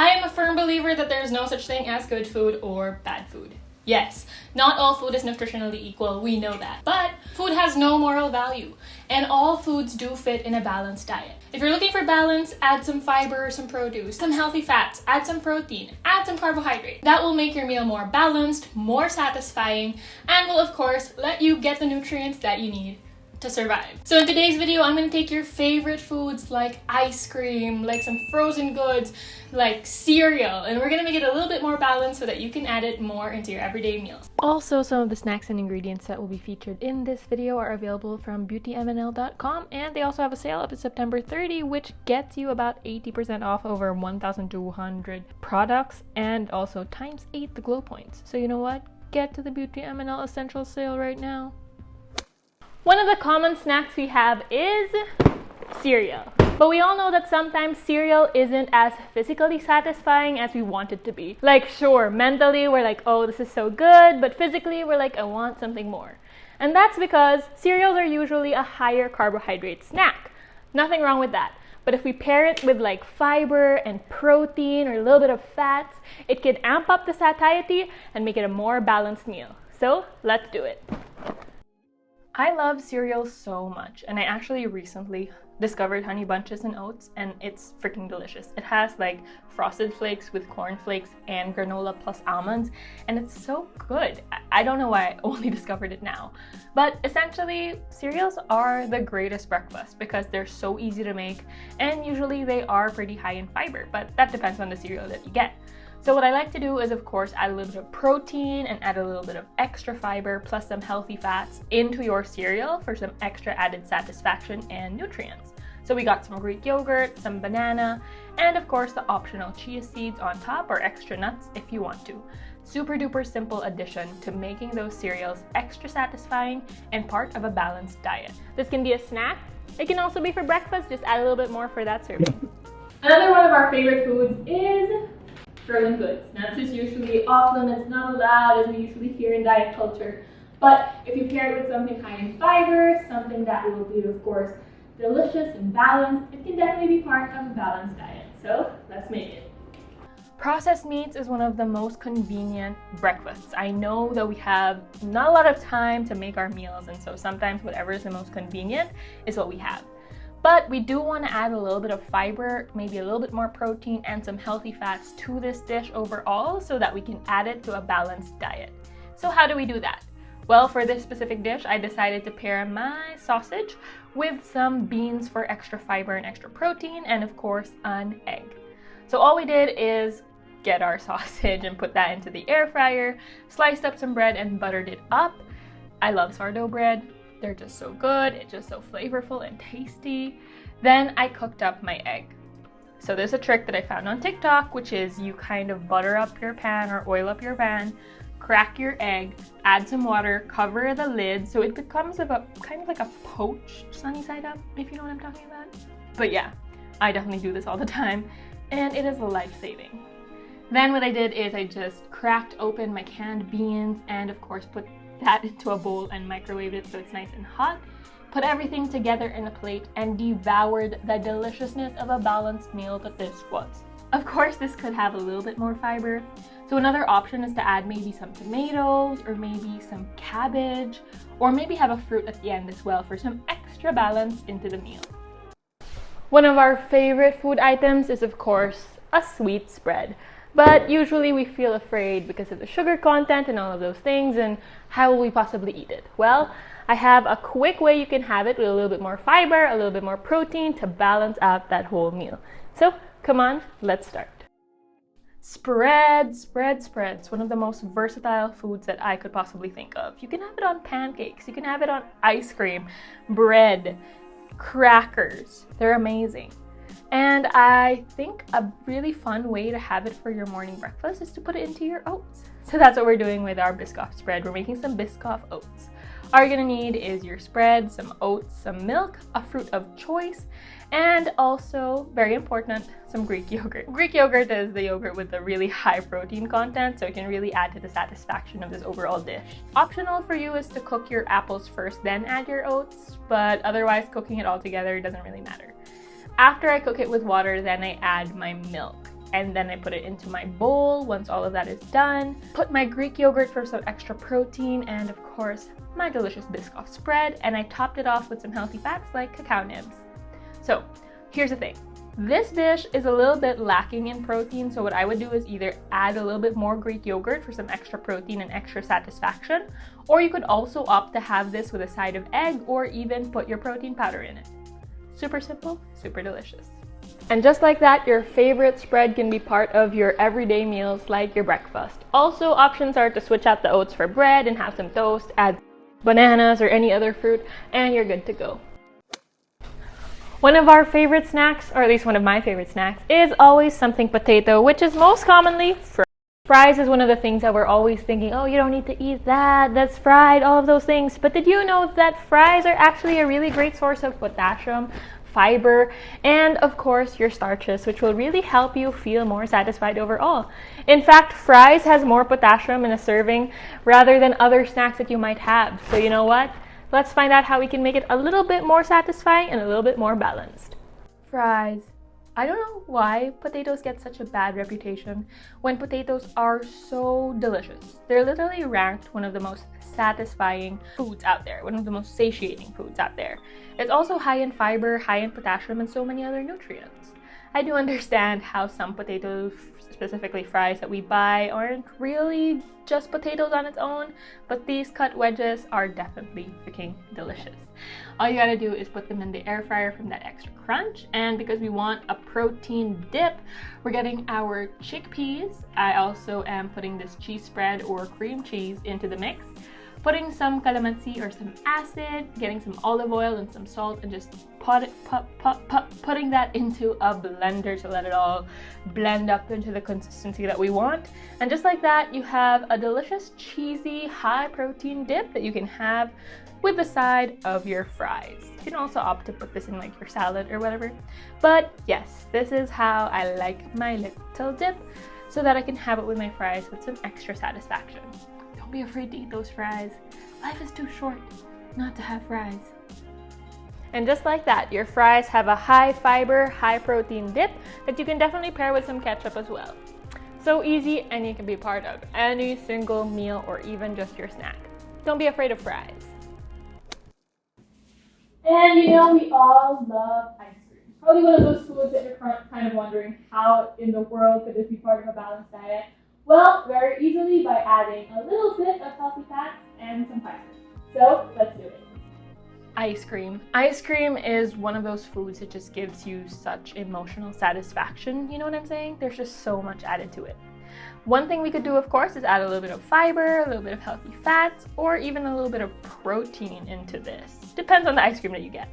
I am a firm believer that there is no such thing as good food or bad food. Yes, not all food is nutritionally equal, we know that. But food has no moral value, and all foods do fit in a balanced diet. If you're looking for balance, add some fiber, some produce, some healthy fats, add some protein, add some carbohydrate. That will make your meal more balanced, more satisfying, and will of course let you get the nutrients that you need to survive. So in today's video, I'm gonna take your favorite foods like ice cream, like some frozen goods, like cereal, and we're gonna make it a little bit more balanced so that you can add it more into your everyday meals. Also, some of the snacks and ingredients that will be featured in this video are available from beautymnl.com, and they also have a sale up to September 30, which gets you about 80% off over 1,200 products, and also times 8 the glow points. So you know what? Get to the Beauty MNL Essential sale right now. One of the common snacks we have is cereal. But we all know that sometimes cereal isn't as physically satisfying as we want it to be. Like, sure, mentally we're like, oh, this is so good, but physically we're like, I want something more. And that's because cereals are usually a higher carbohydrate snack. Nothing wrong with that. But if we pair it with like fiber and protein or a little bit of fats, it can amp up the satiety and make it a more balanced meal. So let's do it. I love cereal so much, and I actually recently discovered Honey Bunches and Oats, and it's freaking delicious. It has like frosted flakes with corn flakes and granola plus almonds, and it's so good. I don't know why I only discovered it now. But essentially, cereals are the greatest breakfast because they're so easy to make, and usually they are pretty high in fiber, but that depends on the cereal that you get. So what I like to do is, of course, add a little bit of protein and add a little bit of extra fiber plus some healthy fats into your cereal for some extra added satisfaction and nutrients. So we got some Greek yogurt, some banana, and of course the optional chia seeds on top or extra nuts if you want to. Super duper simple addition to making those cereals extra satisfying and part of a balanced diet. This can be a snack. It can also be for breakfast. Just add a little bit more for that serving. Another one of our favorite foods is frozen goods. Now this is usually off limits, not allowed, as we usually hear in diet culture. But if you pair it with something high in fiber, something that will be, of course, delicious and balanced, it can definitely be part of a balanced diet. So let's make it. Processed meats is one of the most convenient breakfasts. I know that we have not a lot of time to make our meals, and so sometimes whatever is the most convenient is what we have. But we do want to add a little bit of fiber, maybe a little bit more protein and some healthy fats to this dish overall so that we can add it to a balanced diet. So how do we do that? Well, for this specific dish, I decided to pair my sausage with some beans for extra fiber and extra protein, and of course, an egg. So all we did is get our sausage and put that into the air fryer, sliced up some bread and buttered it up. I love sourdough bread. They're just so good, it's just so flavorful and tasty. Then I cooked up my egg. So there's a trick that I found on TikTok, which is you kind of butter up your pan or oil up your pan, crack your egg, add some water, cover the lid so it becomes kind of like a poached sunny side up, if you know what I'm talking about. But yeah, I definitely do this all the time, and it is life-saving. Then what I did is I just cracked open my canned beans and of course put that into a bowl and microwave it so it's nice and hot. Put everything together in a plate and devoured the deliciousness of a balanced meal that this was. Of course, this could have a little bit more fiber. So another option is to add maybe some tomatoes or maybe some cabbage, or maybe have a fruit at the end as well for some extra balance into the meal. One of our favorite food items is of course a sweet spread. But usually we feel afraid because of the sugar content and all of those things, and how will we possibly eat it? Well, I have a quick way you can have it with a little bit more fiber, a little bit more protein to balance out that whole meal. So come on, let's start. Spreads. One of the most versatile foods that I could possibly think of. You can have it on pancakes, you can have it on ice cream, bread, crackers. They're amazing. And I think a really fun way to have it for your morning breakfast is to put it into your oats. So that's what we're doing with our Biscoff spread. We're making some Biscoff oats. All you're gonna need is your spread, some oats, some milk, a fruit of choice, and also, very important, some Greek yogurt. Greek yogurt is the yogurt with the really high protein content, so it can really add to the satisfaction of this overall dish. Optional for you is to cook your apples first, then add your oats, but otherwise cooking it all together doesn't really matter. After I cook it with water, then I add my milk. and then I put it into my bowl once all of that is done. Put my Greek yogurt for some extra protein, and of course, my delicious Biscoff spread, and I topped it off with some healthy fats like cacao nibs. So here's the thing. This dish is a little bit lacking in protein, so what I would do is either add a little bit more Greek yogurt for some extra protein and extra satisfaction, or you could also opt to have this with a side of egg or even put your protein powder in it. Super simple, super delicious. And just like that, your favorite spread can be part of your everyday meals like your breakfast. Also, options are to switch out the oats for bread and have some toast, add bananas or any other fruit, and you're good to go. One of our favorite snacks, or at least one of my favorite snacks, is always something potato, which is most commonly fried. Fries is one of the things that we're always thinking, oh, you don't need to eat that, that's fried, all of those things. But did you know that fries are actually a really great source of potassium, fiber, and of course your starches, which will really help you feel more satisfied overall. In fact, fries has more potassium in a serving rather than other snacks that you might have. So you know what? Let's find out how we can make it a little bit more satisfying and a little bit more balanced. Fries. I don't know why potatoes get such a bad reputation when potatoes are so delicious. They're literally ranked one of the most satisfying foods out there, one of the most satiating foods out there. It's also high in fiber, high in potassium, and so many other nutrients. I do understand how some potatoes, specifically fries that we buy, aren't really just potatoes on its own, but these cut wedges are definitely freaking delicious. All you gotta do is put them in the air fryer from that extra crunch, and because we want a protein dip, we're getting our chickpeas. I also am putting this cheese spread or cream cheese into the mix, putting some calamansi or some acid, getting some olive oil and some salt, and just putting that into a blender to let it all blend up into the consistency that we want. And just like that, you have a delicious, cheesy, high protein dip that you can have with the side of your fries. You can also opt to put this in like your salad or whatever. But yes, this is how I like my little dip, so that I can have it with my fries with some extra satisfaction. Don't be afraid to eat those fries. Life is too short not to have fries. And just like that, your fries have a high fiber, high protein dip that you can definitely pair with some ketchup as well. So easy, and you can be part of any single meal or even just your snack. Don't be afraid of fries. And you know, we all love ice cream. Probably one of those foods that you're kind of wondering, how in the world could this be part of a balanced diet? Well, very easily by adding a little bit of healthy fats and some fiber. So let's do it. Ice cream. Ice cream is one of those foods that just gives you such emotional satisfaction. You know what I'm saying? There's just so much added to it. One thing we could do, of course, is add a little bit of fiber, a little bit of healthy fats, or even a little bit of protein into this. Depends on the ice cream that you get.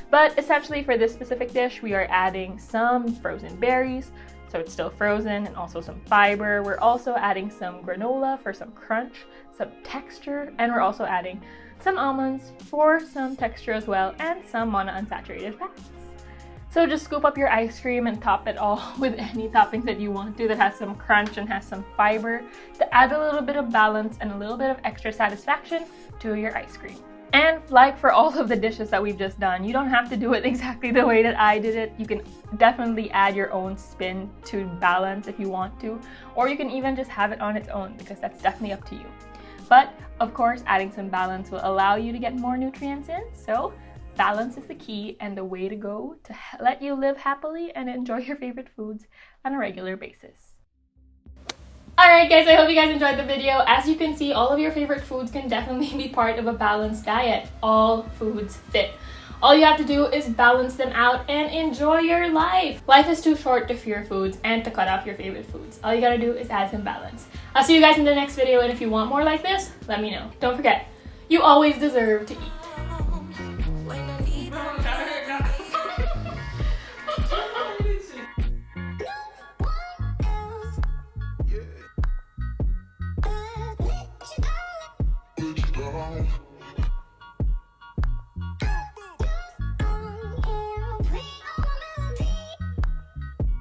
But essentially for this specific dish, we are adding some frozen berries, so it's still frozen, and also some fiber. We're also adding some granola for some crunch, some texture, and we're also adding some almonds for some texture as well, and some monounsaturated fats. So just scoop up your ice cream and top it all with any toppings that you want to that has some crunch and has some fiber to add a little bit of balance and a little bit of extra satisfaction to your ice cream. And like for all of the dishes that we've just done, you don't have to do it exactly the way that I did it. You can definitely add your own spin to balance if you want to, or you can even just have it on its own, because that's definitely up to you. But of course, adding some balance will allow you to get more nutrients in, so balance is the key and the way to go to let you live happily and enjoy your favorite foods on a regular basis. Alright guys, I hope you guys enjoyed the video. As you can see, all of your favorite foods can definitely be part of a balanced diet. All foods fit. All you have to do is balance them out and enjoy your life. Life is too short to fear foods and to cut off your favorite foods. All you gotta do is add some balance. I'll see you guys in the next video, and if you want more like this, let me know. Don't forget, you always deserve to eat.